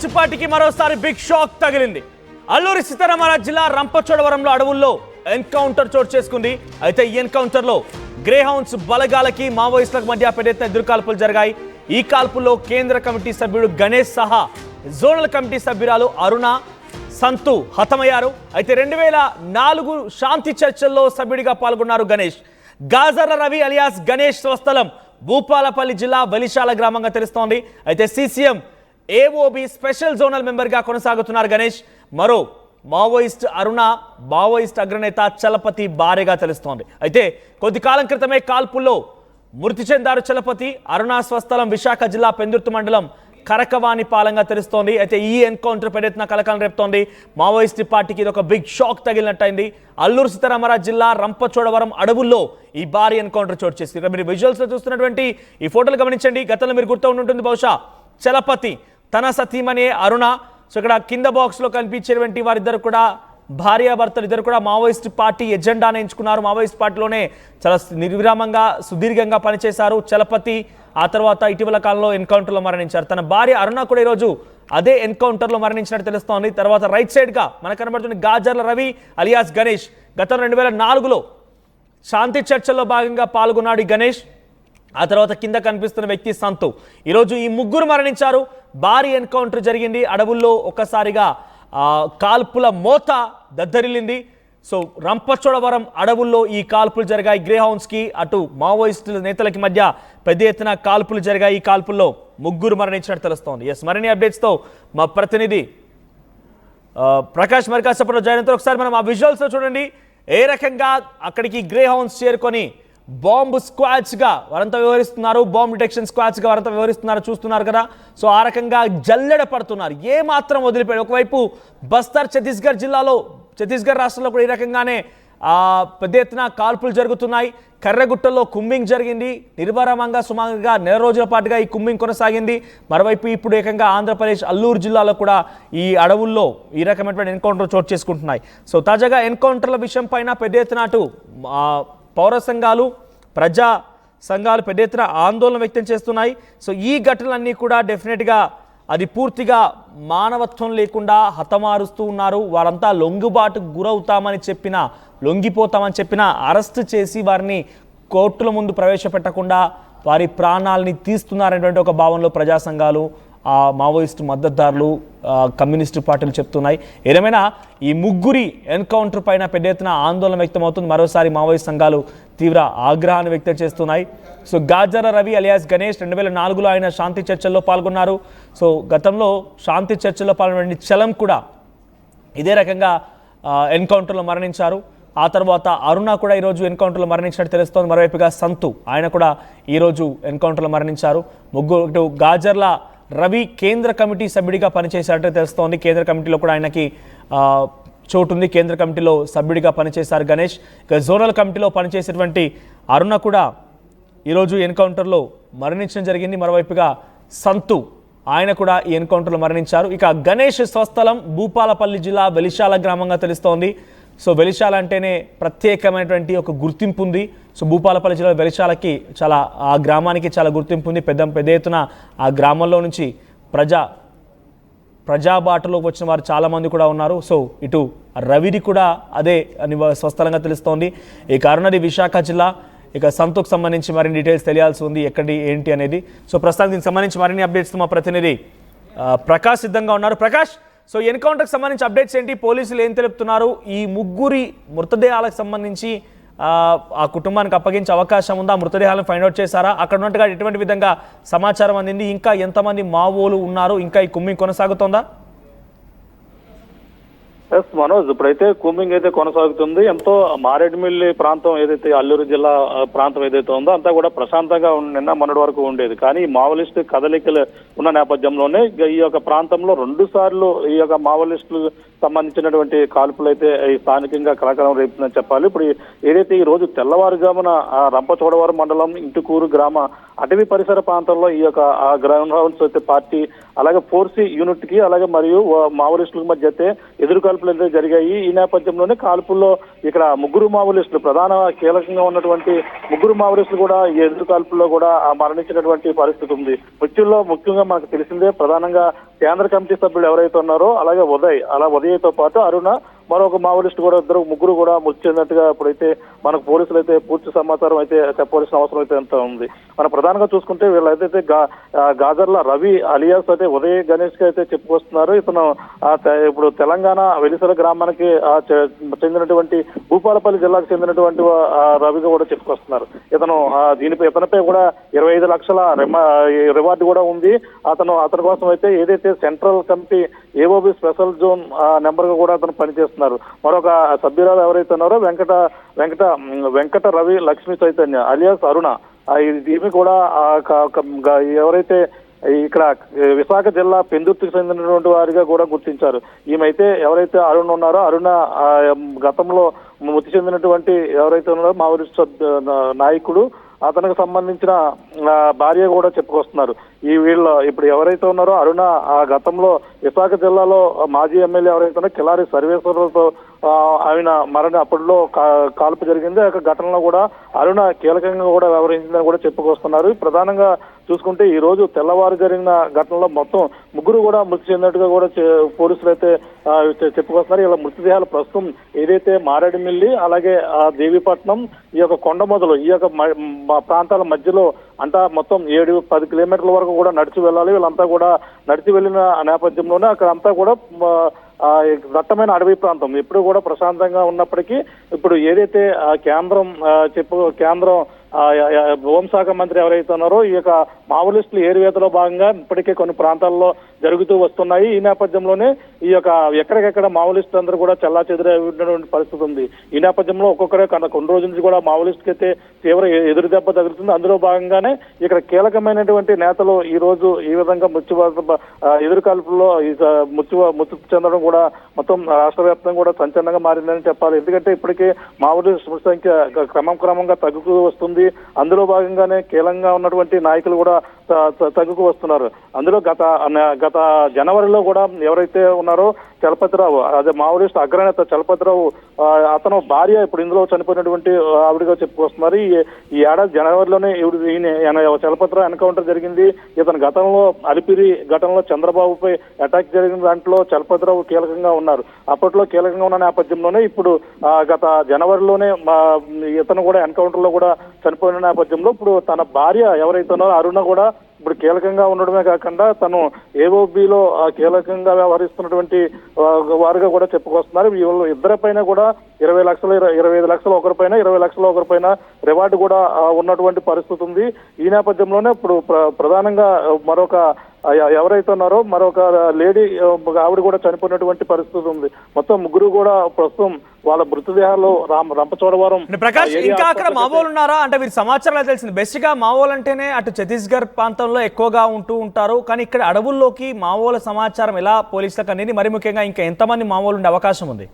Maoist పార్టీకి మరోసారి big shock తగిలింది. అల్లూరి సీతారామరాజు జిల్లా రంపచోడవరంలో అడవుల్లో ఎన్కౌంటర్ చోటు చేసుకుంది. అయితే ఈ ఎన్కౌంటర్ లో గ్రే హౌండ్స్ బలగాలకి మావోయిస్టులకు మధ్య పెద్ద ఎత్తున ఎదురుకాల్పులు జరిగాయి. ఈ కాల్పుల్లో కేంద్ర కమిటీ సభ్యుడు గణేష్ సహా జోనల్ కమిటీ సభ్యురాలు అరుణ, సంతు హతమయ్యారు. అయితే 2004 శాంతి చర్చల్లో సభ్యుడిగా పాల్గొన్నారు గణేష్. గాజర్ల రవి అలియాస్ గణేష్ స్వస్థలం భూపాలపల్లి జిల్లా వెలిశాల గ్రామంగా తెలుస్తోంది. అయితే సిసిఎం ఏఓబి స్పెషల్ జోనల్ మెంబర్గా కొనసాగుతున్నారు గణేష్. మరో మావోయిస్ట్ అరుణ మావోయిస్ట్ అగ్రనేత చలపతి భార్యగా తెలుస్తోంది. అయితే కొద్ది కాలం క్రితమే కాల్పుల్లో మృతి చెందారు చలపతి. అరుణ స్వస్థలం విశాఖ జిల్లా పెందుర్తి మండలం కరకవాణి పాలంగా తెలుస్తోంది. అయితే ఈ ఎన్కౌంటర్ పెద్ద ఎత్తున కలకలం రేపుతోంది. మావోయిస్ట్ పార్టీకి ఇది ఒక బిగ్ షాక్ తగిలినట్టయింది. అల్లూరు సీతారామరాజు జిల్లా రంపచోడవరం అడవుల్లో ఈ భారీ ఎన్కౌంటర్ చోటు చేసింది. మీరు విజువల్స్ లో చూస్తున్నటువంటి ఈ ఫోటోలు గమనించండి. గతంలో మీరు గుర్తు ఉంటుంది బహుశా చలపతి తన సతీమణి అరుణ. సో ఇక్కడ కింద బాక్స్ లో కనిపించేటువంటి వారిద్దరు కూడా భార్యాభర్తలు ఇద్దరు కూడా మావోయిస్ట్ పార్టీ ఎజెండాను ఎంచుకున్నారు. మావోయిస్ట్ పార్టీలోనే చాలా నిర్విరామంగా సుదీర్ఘంగా పనిచేశారు చలపతి. ఆ తర్వాత ఇటీవల కాలంలో ఎన్కౌంటర్లో మరణించారు. తన భార్య అరుణ కూడా ఈరోజు అదే ఎన్కౌంటర్లో మరణించినట్టు తెలుస్తోంది. తర్వాత రైట్ సైడ్గా మనకు కనబడుతుంది గాజర్ల రవి అలియాస్ గణేష్. గత 2004లో శాంతి చర్చల్లో భాగంగా పాల్గొన్నాడు ఈ గణేష్. ఆ తర్వాత కింద కనిపిస్తున్న వ్యక్తి సంతు. ఈరోజు ఈ ముగ్గురు మరణించారు. భారీ ఎన్కౌంటర్ జరిగింది. అడవుల్లో ఒక్కసారిగా కాల్పుల మోత దద్దరిల్లింది. సో రంపచోడవరం అడవుల్లో ఈ కాల్పులు జరిగాయి. గ్రే హౌండ్స్కి అటు మావోయిస్టుల నేతలకి మధ్య పెద్ద ఎత్తున కాల్పులు జరిగాయి. ఈ కాల్పుల్లో ముగ్గురు మరణించినట్టు తెలుస్తోంది. ఎస్, మరిన్ని అప్డేట్స్తో మా ప్రతినిధి ప్రకాష్ మరికాసపట్లో జాయిన్ అవుతారు. ఒకసారి మనం ఆ విజువల్స్లో చూడండి. ఏ రకంగా అక్కడికి గ్రే హౌండ్స్ చేరుకొని బాంబు స్క్వాడ్స్గా వారంతా వ్యవహరిస్తున్నారు, బాంబ్ డిటెక్షన్ స్క్వాడ్స్గా వారంతా వ్యవహరిస్తున్నారు చూస్తున్నారు కదా. సో ఆ రకంగా జల్లెడ పడుతున్నారు, ఏ మాత్రం వదిలిపోయాడు. ఒకవైపు బస్తర్ ఛత్తీస్గఢ్ రాష్ట్రంలో కూడా ఈ రకంగానే పెద్ద ఎత్తున కాల్పులు జరుగుతున్నాయి. కర్రగుట్టలో కుంబింగ్ జరిగింది. నిర్భరమంగా సుమారుగా నెల రోజుల పాటుగా ఈ కుంబింగ్ కొనసాగింది. మరోవైపు ఇప్పుడు ఏకంగా ఆంధ్రప్రదేశ్ అల్లూరు జిల్లాలో కూడా ఈ అడవుల్లో ఈ రకమైనటువంటి ఎన్కౌంటర్ చోటు చేసుకుంటున్నాయి. సో తాజాగా ఎన్కౌంటర్ల విషయం పైన పెద్ద ఎత్తున అటు పౌర సంఘాలు, ప్రజా సంఘాలు పెద్ద ఎత్తున ఆందోళన వ్యక్తం చేస్తున్నాయి. సో ఈ ఘటనలన్నీ కూడా డెఫినెట్గా అది పూర్తిగా మానవత్వం లేకుండా హతమారుస్తూ ఉన్నారు. వారంతా లొంగుబాటుకు లొంగిపోతామని చెప్పినా అరెస్ట్ చేసి వారిని కోర్టుల ముందు ప్రవేశపెట్టకుండా వారి ప్రాణాలని తీస్తున్నారనేటువంటి ఒక భావనలో ప్రజా సంఘాలు, మావోయిస్టు మద్దతుదారులు, కమ్యూనిస్టు పార్టీలు చెప్తున్నాయి. ఏదేమైనా ఈ ముగ్గురి ఎన్కౌంటర్ పైన పెద్ద ఎత్తున ఆందోళన వ్యక్తమవుతుంది. మరోసారి మావోయిస్ట్ సంఘాలు తీవ్ర ఆగ్రహాన్ని వ్యక్తం చేస్తున్నాయి. సో గాజర్ల రవి అలియాస్ గణేష్ 2004లో ఆయన శాంతి చర్చల్లో పాల్గొన్నారు. సో గతంలో శాంతి చర్చల్లో పాల్గొన్న చలం కూడా ఇదే రకంగా ఎన్కౌంటర్లో మరణించారు. ఆ తర్వాత అరుణ కూడా ఈరోజు ఎన్కౌంటర్లో మరణించినట్టు తెలుస్తోంది. మరోవైపుగా సంతు ఆయన కూడా ఈరోజు ఎన్కౌంటర్లో మరణించారు. ముగ్గురు గాజర్ల రవి కేంద్ర కమిటీ సభ్యుడిగా పనిచేశారంటే తెలుస్తోంది. కేంద్ర కమిటీలో కూడా ఆయనకి చోటు ఉంది. కేంద్ర కమిటీలో సభ్యుడిగా పనిచేశారు గణేష్. ఇక జోనల్ కమిటీలో పనిచేసేటువంటి అరుణ కూడా ఈరోజు ఎన్కౌంటర్లో మరణించడం జరిగింది. మరోవైపుగా సంతు ఆయన కూడా ఈ ఎన్కౌంటర్లో మరణించారు. ఇక గణేష్ స్వస్థలం భూపాలపల్లి జిల్లా వెలిశాల గ్రామంగా తెలుస్తోంది. సో వెలిశాల అంటేనే ప్రత్యేకమైనటువంటి ఒక గుర్తింపు ఉంది. సో భూపాలపల్లి జిల్లా వెలిశాలకి ఆ గ్రామానికి చాలా గుర్తింపు ఉంది. పెద్ద ఎత్తున ఆ గ్రామంలో నుంచి ప్రజాబాటలోకి వచ్చిన వారు చాలామంది కూడా ఉన్నారు. సో ఇటు రవిది కూడా అదే స్వస్థలంగా తెలుస్తోంది. ఈ కారణది విశాఖ జిల్లా. ఇక సంతుకు సంబంధించి మరిన్ని డీటెయిల్స్ తెలియాల్సి ఉంది, ఎక్కడి ఏంటి అనేది. సో ప్రస్తుతం దీనికి సంబంధించి మరిన్ని అప్డేట్స్ మా ప్రతినిధి ప్రకాష్ సిద్ధంగా ఉన్నారు. ప్రకాష్, సో ఎన్కౌంటర్కి సంబంధించి అప్డేట్స్ ఏంటి? పోలీసులు ఏం తెలుపుతున్నారు? ఈ ముగ్గురి మృతదేహాలకు సంబంధించి ఆ కుటుంబానికి అప్పగించే అవకాశం ఉందా? మృతదేహాలను ఫైండ్ అవుట్ చేశారా? అక్కడ ఉన్నట్టుగా ఎటువంటి విధంగా సమాచారం అందింది? ఇంకా ఎంతమంది మావోలు ఉన్నారు? ఇంకా ఈ కుమ్మింగ్ కొనసాగుతోందా? ఎస్ మనోజ్, ఇప్పుడైతే కూంబింగ్ అయితే కొనసాగుతుంది. ఎంతో మారేడుమిల్లి ప్రాంతం ఏదైతే అల్లూరు జిల్లా ప్రాంతం ఏదైతే ఉందో అంతా కూడా ప్రశాంతంగా నిన్న మొన్నటి వరకు ఉండేది. కానీ మావోలిస్ట్ కదలికలు ఉన్న నేపథ్యంలోనే ఈ యొక్క ప్రాంతంలో 2 సార్లు ఈ యొక్క మావోలిస్టులు సంబంధించినటువంటి కాల్పులు అయితే స్థానికంగా కలకలం రేపుతుందని చెప్పాలి. ఇప్పుడు ఏదైతే ఈ రోజు తెల్లవారుజామున రంపచోడవరం మండలం ఇంటుకూరు గ్రామ అటవీ పరిసర ప్రాంతంలో ఈ యొక్క గ్రౌండ్ హౌన్స్ అయితే పార్టీ అలాగే 4C యూనిట్ కి అలాగే మరియు మావోలిస్టుల మధ్య అయితే ఎదురుకాల్పులు అయితే జరిగాయి. ఈ నేపథ్యంలోనే కాల్పుల్లో ఇక్కడ ముగ్గురు మావోలిస్టులు ప్రధాన కీలకంగా ఉన్నటువంటి ముగ్గురు మావోలిస్టులు కూడా ఈ ఎదురుకాల్పుల్లో కూడా మరణించినటువంటి పరిస్థితి ఉంది. మృత్యుల్లో ముఖ్యంగా మనకు తెలిసిందే ప్రధానంగా కేంద్ర కమిటీ సభ్యులు ఎవరైతే ఉన్నారో అలాగే ఉదయ్తో పాటు అరుణ మరొక మావోయిస్ట్ కూడా ముగ్గురు కూడా మృతి చెందినట్టుగా ఇప్పుడైతే మనకు పోలీసులు అయితే పూర్తి సమాచారం అయితే చెప్పవలసిన అవసరం అయితే ఎంత ఉంది. మనం ప్రధానంగా చూసుకుంటే వీళ్ళైతే గాజర్ల రవి అలియాస్ అయితే ఉదయ్ గణేష్ కి అయితే చెప్పుకొస్తున్నారు. ఇతను ఇప్పుడు తెలంగాణ వెలిసల గ్రామానికి చెందినటువంటి భూపాలపల్లి జిల్లాకు చెందినటువంటి రవిగా కూడా చెప్పుకొస్తున్నారు. ఇతనిపై కూడా 25 లక్షల రివార్డు కూడా ఉంది. అతని కోసం అయితే ఏదైతే central committee AOB special zone number గా కూడా అతను పనిచేస్తున్నారు. మరొక సభ్యురాలు ఎవరైతే ఉన్నారో వెంకట రవి లక్ష్మీ చైతన్య అలియాస్ అరుణ, ఈమె కూడా ఎవరైతే ఇక్కడ విశాఖ జిల్లా పెందుర్తికి చెందినటువంటి వారిగా కూడా గుర్తించారు. ఈమెయితే ఎవరైతే అరుణ ఉన్నారో అరుణ గతంలో మృతి చెందినటువంటి ఎవరైతే ఉన్నారో మావోయిస్ట్ నాయకుడు అతనికి సంబంధించిన భార్య కూడా చెప్పుకొస్తున్నారు. వీళ్ళు ఇప్పుడు ఎవరైతే ఉన్నారో అరుణ గతంలో విశాఖ జిల్లాలో మాజీ ఎమ్మెల్యే ఎవరైతే ఉన్నారో కిలారి సర్వేశ్వరరావుతో ఆయన అప్పట్లో కాల్పు జరిగింది. ఆ ఘటనలో కూడా అరుణ కీలకంగా కూడా వ్యవహరించిందని కూడా చెప్పుకొస్తున్నారు. ప్రధానంగా చూసుకుంటే ఈ రోజు తెల్లవారు జరిగిన ఘటనలో మొత్తం ముగ్గురు కూడా మృతి చెందినట్టుగా కూడా పోలీసులు అయితే చెప్పుకొస్తున్నారు. ఇలా మృతదేహాలు ప్రస్తుతం ఏదైతే మారేడుమిల్లి అలాగే దేవీపట్నం ఈ యొక్క కొండమొదలు ఈ యొక్క ప్రాంతాల మధ్యలో మొత్తం 7-10 కిలోమీటర్ల వరకు కూడా నడిచి వెళ్ళాలి. వీళ్ళంతా కూడా నడిచి వెళ్ళిన నేపథ్యంలోనే అక్కడ అంతా కూడా దట్టమైన అడవి ప్రాంతం ఎప్పుడు కూడా ప్రశాంతంగా ఉన్నప్పటికీ ఇప్పుడు ఏదైతే కేంద్రం హోంశాఖ మంత్రి ఎవరైతే ఉన్నారో ఈ యొక్క మావోయిస్టులు ఏరివేతలో భాగంగా ఇప్పటికే కొన్ని ప్రాంతాల్లో జరుగుతూ వస్తున్నాయి. ఈ నేపథ్యంలోనే ఈ యొక్క ఎక్కడికెక్కడ మావోయిస్టులు అందరూ కూడా చెల్లాచెదురైనటువంటి పరిస్థితి ఉంది. ఈ నేపథ్యంలో ఒక్కొక్కరే కొన్ని రోజుల నుంచి కూడా మావోయిస్టుకి అయితే తీవ్ర ఎదురు దెబ్బ తగులుతుంది. అందులో భాగంగానే ఇక్కడ కీలకమైనటువంటి నేతలు ఈ రోజు ఈ విధంగా ఎదురుకాల్పుల్లో మృతి చెందడం కూడా మొత్తం రాష్ట్ర వ్యాప్తంగా కూడా సంచలనంగా మారిందని చెప్పాలి. ఎందుకంటే ఇప్పటికే మావోయిస్టు మృతి సంఖ్య క్రమంగా తగ్గుతూ వస్తుంది. అందులో భాగంగానే కీలకంగా ఉన్నటువంటి నాయకులు కూడా తగ్గుకు వస్తున్నారు. అందులో గత జనవరిలో కూడా ఎవరైతే ఉన్నారో చలపతిరావు అదే మావోయిస్ట్ అగ్రనేత చలపతిరావు అతను భార్య ఇప్పుడు ఇందులో చనిపోయినటువంటి ఆవిడగా చెప్పుకొస్తున్నారు. ఈ ఏడాది జనవరిలోనే చలపతిరావు ఎన్కౌంటర్ జరిగింది. ఇతను గతంలో అలిపిరి ఘటనలో చంద్రబాబుపై అటాక్ జరిగిన దాంట్లో చలపతిరావు కీలకంగా ఉన్నారు. అప్పట్లో కీలకంగా ఉన్న నేపథ్యంలోనే ఇప్పుడు గత జనవరిలోనే ఇతను కూడా ఎన్కౌంటర్ లో కూడా చనిపోయిన నేపథ్యంలో ఇప్పుడు తన భార్య ఎవరైతే ఉన్నారో అరుణ కూడా ఇప్పుడు కీలకంగా ఉండడమే కాకుండా తను ఏఓబిలో కీలకంగా వ్యవహరిస్తున్నటువంటి వారుగా కూడా చెప్పుకొస్తున్నారు. వీళ్ళు ఇద్దరిపైన కూడా 25 లక్షలు ఒకరిపైన 20 లక్షలు ఒకరిపైన రివార్డు కూడా ఉన్నటువంటి పరిస్థితి ఉంది. ఈ నేపథ్యంలోనే ఇప్పుడు ప్రధానంగా మరొక ఎవరైతే ఉన్నారో మరొక లేడీ ఆవిడ కూడా చనిపోయినటువంటి పరిస్థితి ఉంది. మొత్తం ముగ్గురు కూడా ప్రస్తుతం వాళ్ళ మృతదేహాలు రంపచోడవరం. ప్రకాష్, ఇంకా అక్కడ మావోలు ఉన్నారా అంటే వీరి సమాచారం తెలిసింది. బెస్ట్ గా మావోలు అంటేనే అటు ఛత్తీస్గఢ్ ప్రాంతంలో ఎక్కువగా ఉంటారు, కానీ ఇక్కడ అడవుల్లోకి మావోల సమాచారం ఎలా పోలీసులకు అనేది, మరి ముఖ్యంగా ఇంకా ఎంతమంది మావోలు ఉండే అవకాశం ఉంది?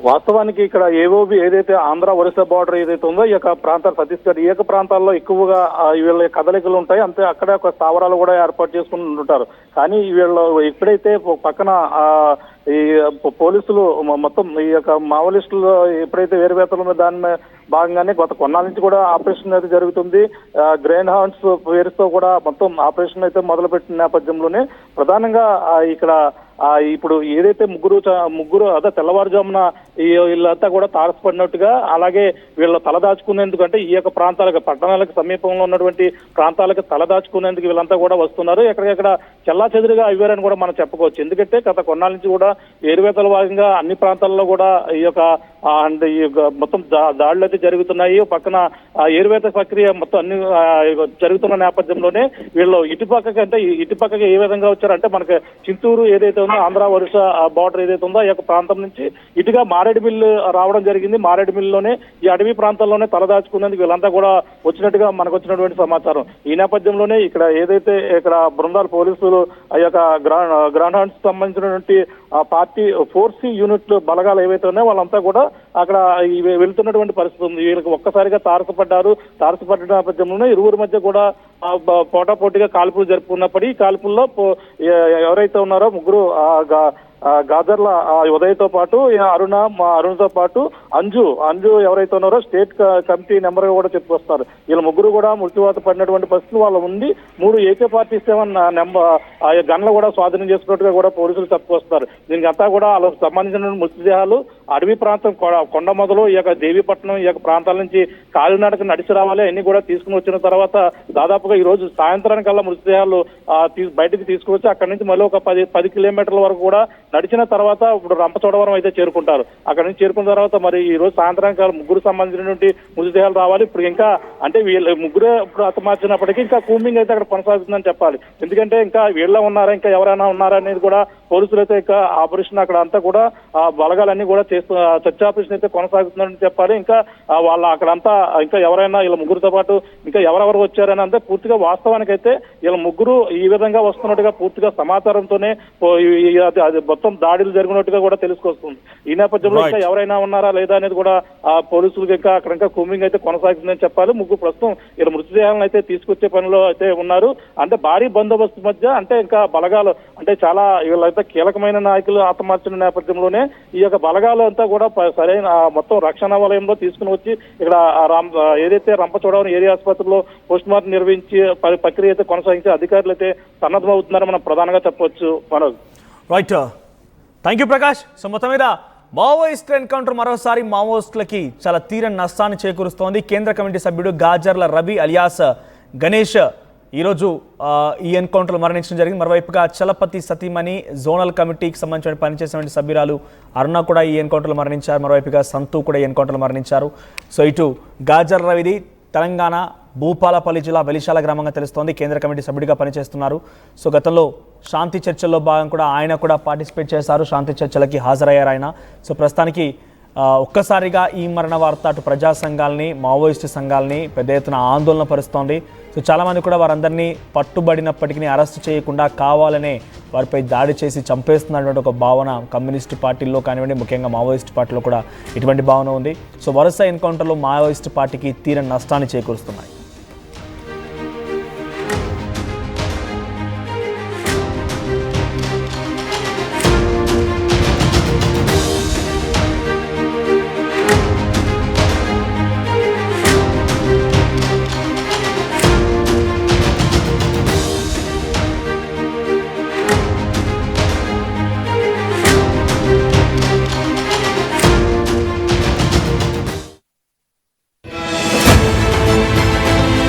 వాస్తవానికి ఇక్కడ ఏఓబి ఏదైతే ఆంధ్ర ఒరిస్సా బార్డర్ ఏదైతే ఉందో ఈ యొక్క ప్రాంతాలు ఛత్తీస్గఢ్ ఈ యొక్క ప్రాంతాల్లో ఎక్కువగా వీళ్ళ కదలికలు ఉంటాయి. అంతే అక్కడే ఒక స్థావరాలు కూడా ఏర్పాటు చేసుకుని ఉంటారు. కానీ వీళ్ళు ఎప్పుడైతే పక్కన ఈ పోలీసులు మొత్తం ఈ యొక్క మావోయిస్టులు ఎప్పుడైతే వేరువేతలు ఉన్న దాని భాగంగానే గత కొన్నాళ్ళ నుంచి కూడా ఆపరేషన్ అయితే జరుగుతుంది. గ్రెయిన్ హార్న్స్ పేరుతో కూడా మొత్తం ఆపరేషన్ అయితే మొదలుపెట్టిన నేపథ్యంలోనే ప్రధానంగా ఇక్కడ ఇప్పుడు ఏదైతే ముగ్గురు అదే తెల్లవారుజామున వీళ్ళంతా కూడా తారసపడినట్టుగా అలాగే వీళ్ళు తలదాచుకునేందుకు అంటే ఈ యొక్క ప్రాంతాలకు పట్టణాలకు సమీపంలో ఉన్నటువంటి ప్రాంతాలకు తలదాచుకునేందుకు వీళ్ళంతా కూడా వస్తున్నారు. ఎక్కడికెక్కడ చెల్లాచెదురుగా అయ్యారని కూడా మనం చెప్పుకోవచ్చు. ఎందుకంటే గత కొన్నాళ్ళ నుంచి కూడా ఏరువేతల భాగంగా అన్ని ప్రాంతాల్లో కూడా ఈ యొక్క మొత్తం దాడులు అయితే జరుగుతున్నాయి. పక్కన ఏరువేత ప్రక్రియ మొత్తం అన్ని జరుగుతున్న నేపథ్యంలోనే వీళ్ళు ఇటుపక్కకి ఏ విధంగా వచ్చారంటే మనకి చింతూరు ఏదైతే ఉందో ఆంధ్ర ఒరిస్సా బార్డర్ ఏదైతే ఉందో ఈ యొక్క ప్రాంతం నుంచి ఇటుగా మారేడుమిల్లి రావడం జరిగింది. మారేడుమిల్లిలోనే ఈ అడవి ప్రాంతాల్లోనే తలదాచుకునేందుకు వీళ్ళంతా కూడా వచ్చినట్టుగా మనకు వచ్చినటువంటి సమాచారం. ఈ నేపథ్యంలోనే ఇక్కడ ఏదైతే ఇక్కడ బృందాలు పోలీసులు ఆ యొక్క గ్రాండ్ హాండ్స్ సంబంధించినటువంటి పార్టీ 4C యూనిట్లు బలగాలు ఏవైతే ఉన్నాయో వాళ్ళంతా కూడా అక్కడ వెళ్తున్నటువంటి పరిస్థితి ఉంది. వీళ్ళకి ఒక్కసారిగా తారసపడ్డ నేపథ్యంలోనే ఇరువురి మధ్య కూడా పోటాపోటీగా కాల్పులు జరుపుకున్నప్పటికీ ఈ కాల్పుల్లో ఎవరైతే ఉన్నారో ముగ్గురు గాజర్ల ఉదయ్తో పాటు అరుణ్తో పాటు అంజు ఎవరైతే ఉన్నారో స్టేట్ కమిటీ నెంబర్ గా కూడా చెప్పుకొస్తారు. వీళ్ళ ముగ్గురు కూడా మృత్యువాత పడినటువంటి పరిస్థితులు వాళ్ళ ఉంది. 3 AK-47 గన్లు కూడా స్వాధీనం చేసుకున్నట్టుగా కూడా పోలీసులు చెప్పుకొస్తారు. దీనికి అంతా కూడా వాళ్ళకి సంబంధించిన మృతదేహాలు అడవి ప్రాంతం కొండ మొదలు ఈ యొక్క దేవీపట్నం ఈ యొక్క ప్రాంతాల నుంచి కాలినడక నడిచి రావాలి. అన్ని కూడా తీసుకుని వచ్చిన తర్వాత దాదాపుగా ఈ రోజు సాయంత్రానికల్లా మృతదేహాలు బయటకు తీసుకువచ్చి అక్కడి నుంచి మళ్ళీ ఒక 10 కిలోమీటర్ల వరకు కూడా నడిచిన తర్వాత ఇప్పుడు రంపచోడవరం అయితే చేరుకుంటారు. అక్కడి నుంచి చేరుకున్న తర్వాత మరి ఈ రోజు సాయంత్రానికి ముగ్గురు సంబంధించినటువంటి మృతదేహాలు రావాలి. ఇప్పుడు ఇంకా అంటే వీళ్ళు ముగ్గురే ఇప్పుడు హతమార్చినప్పటికీ ఇంకా కూంబింగ్ అయితే అక్కడ కొనసాగుతుందని చెప్పాలి. ఎందుకంటే ఇంకా వీళ్ళ ఉన్నారా ఇంకా ఎవరైనా ఉన్నారా అనేది కూడా పోలీసులు అయితే ఇంకా ఆపరేషన్ అక్కడ అంతా కూడా బలగాలన్నీ కూడా సెర్చ్ ఆపరేషన్ అయితే కొనసాగుతుందని చెప్పాలి. ఇంకా వాళ్ళ అక్కడంతా ఇంకా ఎవరైనా వీళ్ళ ముగ్గురితో పాటు ఇంకా ఎవరెవరు వచ్చారని అంతే పూర్తిగా వాస్తవానికి అయితే వీళ్ళ ముగ్గురు ఈ విధంగా వస్తున్నట్టుగా పూర్తిగా సమాచారంతోనే అది మొత్తం దాడులు జరిగినట్టుగా కూడా తెలుసుకొస్తుంది. ఈ నేపథ్యంలో ఇంకా ఎవరైనా ఉన్నారా లేదా అనేది కూడా పోలీసులకు ఇంకా అక్కడ ఇంకా కూంబింగ్ అయితే కొనసాగుతుందని చెప్పాలి. ముగ్గురు ప్రస్తుతం వీళ్ళ మృతదేహాలను అయితే తీసుకొచ్చే పనిలో అయితే ఉన్నారు. అంటే భారీ బందోబస్తు మధ్య అంటే ఇంకా బలగాలు అంటే చాలా వీళ్ళైతే కీలకమైన నాయకులు హతమార్చిన నేపథ్యంలోనే ఈ యొక్క బలగాలు అంతా కూడా సరైన మొత్తం రక్షణ వలయంలో తీసుకుని వచ్చి ఇక్కడ ఏదైతే రంపచోడవరం ఏరియా ఆసుపత్రిలో పోస్ట్ మార్టం నిర్వహించి ప్రక్రియ అయితే కొనసాగించి అధికారులు అయితే సన్నద్ధమవుతున్నారని మనం ప్రధానంగా చెప్పవచ్చు. Manoj right, thank you Prakash. So మొత్తం మీద మావోయిస్ట్ ఎన్కౌంటర్ మరోసారి మావోయిస్టులకి చాలా తీరని నష్టాన్ని చేకూరుస్తోంది. కేంద్ర కమిటీ సభ్యుడు గాజర్ల రవి అలియాస్ గణేష్ ఈరోజు ఈ ఎన్కౌంటర్లో మరణించడం జరిగింది. మరోవైపుగా చలపతి సతీమణి జోనల్ కమిటీకి సంబంధించిన పనిచేసినటువంటి సభ్యురాలు అరుణ కూడా ఈ ఎన్కౌంటర్లో మరణించారు. మరోవైపుగా సంతు కూడా ఈ ఎన్కౌంటర్లో మరణించారు. సో ఇటు గాజర్ రవిది తెలంగాణ భూపాలపల్లి జిల్లా వెలిశాల గ్రామంగా తెలుస్తోంది. కేంద్ర కమిటీ సభ్యుడిగా పనిచేస్తున్నారు. సో గతంలో శాంతి చర్చల్లో భాగం కూడా ఆయన కూడా పార్టిసిపేట్ చేశారు. శాంతి చర్చలకి హాజరయ్యారు ఆయన. సో ప్రస్తుతానికి ఒక్కసారిగా ఈ మరణ వార్త అటు ప్రజా సంఘాలని మావోయిస్టు సంఘాలని పెద్ద ఎత్తున ఆందోళన పరుస్తోంది. సో చాలామంది కూడా వారందరినీ పట్టుబడినప్పటికీ అరెస్ట్ చేయకుండా కావాలనే వారిపై దాడి చేసి చంపేస్తున్నటువంటి ఒక భావన కమ్యూనిస్టు పార్టీల్లో కానివ్వండి, ముఖ్యంగా మావోయిస్టు పార్టీలో కూడా ఇటువంటి భావన ఉంది. సో వరుస ఎన్కౌంటర్లో మావోయిస్టు పార్టీకి తీరని నష్టాన్ని చేకూరుస్తున్నాయి.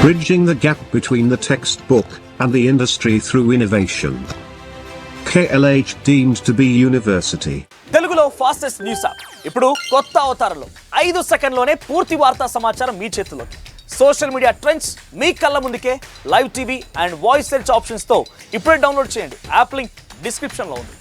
Bridging the gap between the textbook and the industry through innovation. KLH deemed to be university. తెలుగులో ఫాస్టెస్ట్ న్యూస్ యాప్ ఇప్పుడు కొత్త అవతారంలో 5 సెకండ్లోనే పూర్తి వార్తా సమాచారం మీ చేతుల్లోకి. సోషల్ మీడియా ట్రెండ్స్ మీ కళ్ళ ముందుకే live TV and voice search ఆప్షన్స్తో ఇప్పుడే డౌన్లోడ్ చేయండి. యాప్ లింక్ డిస్క్రిప్షన్లో ఉంది.